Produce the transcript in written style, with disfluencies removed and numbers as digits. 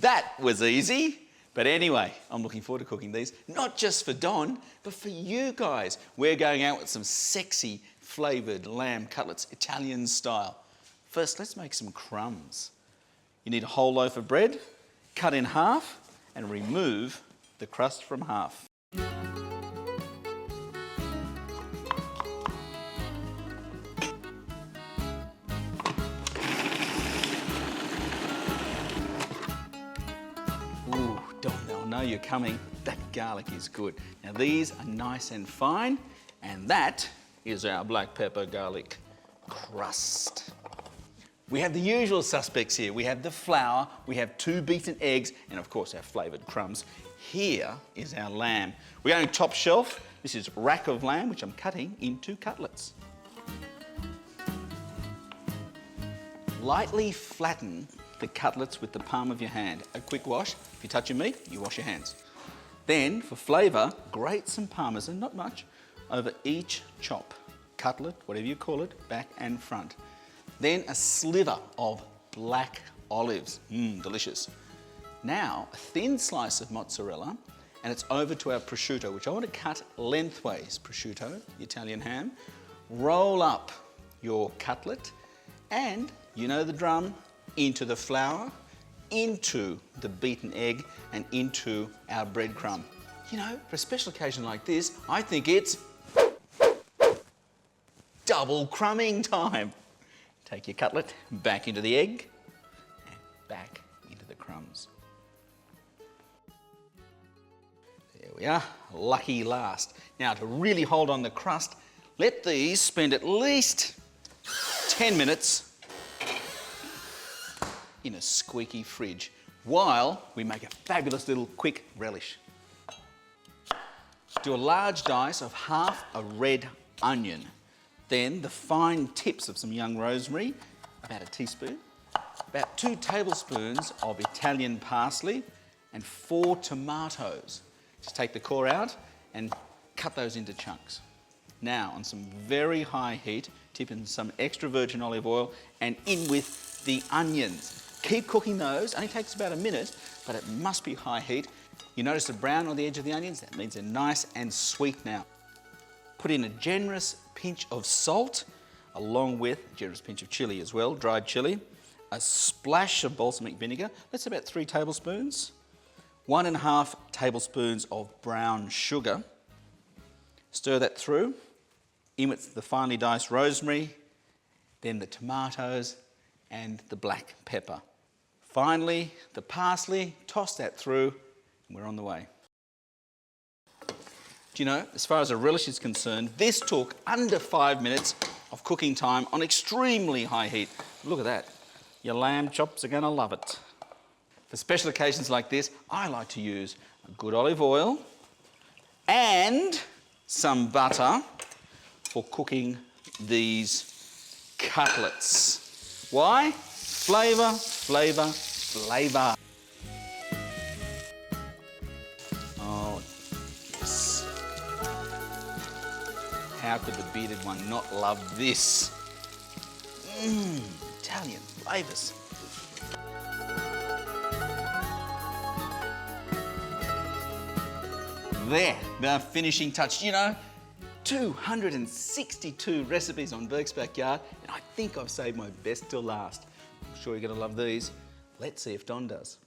That was easy. But anyway, I'm looking forward to cooking these, not just for Don, but for you guys. We're going out with some sexy flavoured lamb cutlets, Italian style. First, let's make some crumbs. You need a whole loaf of bread, cut in half, and remove the crust from half. Ooh, Don, they'll know you're coming. That garlic is good. Now these are nice and fine, and that is our black pepper garlic crust. We have the usual suspects here. We have the flour, we have 2 beaten eggs, and of course our flavoured crumbs. Here is our lamb. We're going top shelf. This is rack of lamb, which I'm cutting into cutlets. Lightly flatten the cutlets with the palm of your hand. A quick wash. If you're touching meat, you wash your hands. Then, for flavour, grate some parmesan, not much, over each chop. Cutlet, whatever you call it, back and front. Then a sliver of black olives. Delicious. Now, a thin slice of mozzarella, and it's over to our prosciutto, which I want to cut lengthways. Prosciutto, Italian ham. Roll up your cutlet, and, you know the drum, into the flour, into the beaten egg, and into our breadcrumb. You know, for a special occasion like this, I think it's double crumbing time. Take your cutlet back into the egg and back into the crumbs. There we are, lucky last. Now to really hold on the crust, let these spend at least 10 minutes in a squeaky fridge while we make a fabulous little quick relish. Do a large dice of half a red onion. Then the fine tips of some young rosemary, about a teaspoon, about 2 tablespoons of Italian parsley, and 4 tomatoes. Just take the core out and cut those into chunks. Now, on some very high heat, tip in some extra virgin olive oil and in with the onions. Keep cooking those, only takes about a minute, but it must be high heat. You notice the brown on the edge of the onions? That means they're nice and sweet now. Put in a generous pinch of salt, along with a generous pinch of chilli as well, dried chilli, a splash of balsamic vinegar, that's about 3 tablespoons, 1.5 tablespoons of brown sugar. Stir that through, in with the finely diced rosemary, then the tomatoes and the black pepper. Finally, the parsley, toss that through, and we're on the way. Do you know, as far as a relish is concerned, this took under 5 minutes of cooking time on extremely high heat. Look at that. Your lamb chops are going to love it. For special occasions like this, I like to use a good olive oil and some butter for cooking these cutlets. Why? Flavour, flavour, flavour. Oh, yes. How could the bearded one not love this? Italian flavours. There, the finishing touch. You know, 262 recipes on Burke's Backyard, and I think I've saved my best till last. I'm sure you're going to love these. Let's see if Don does.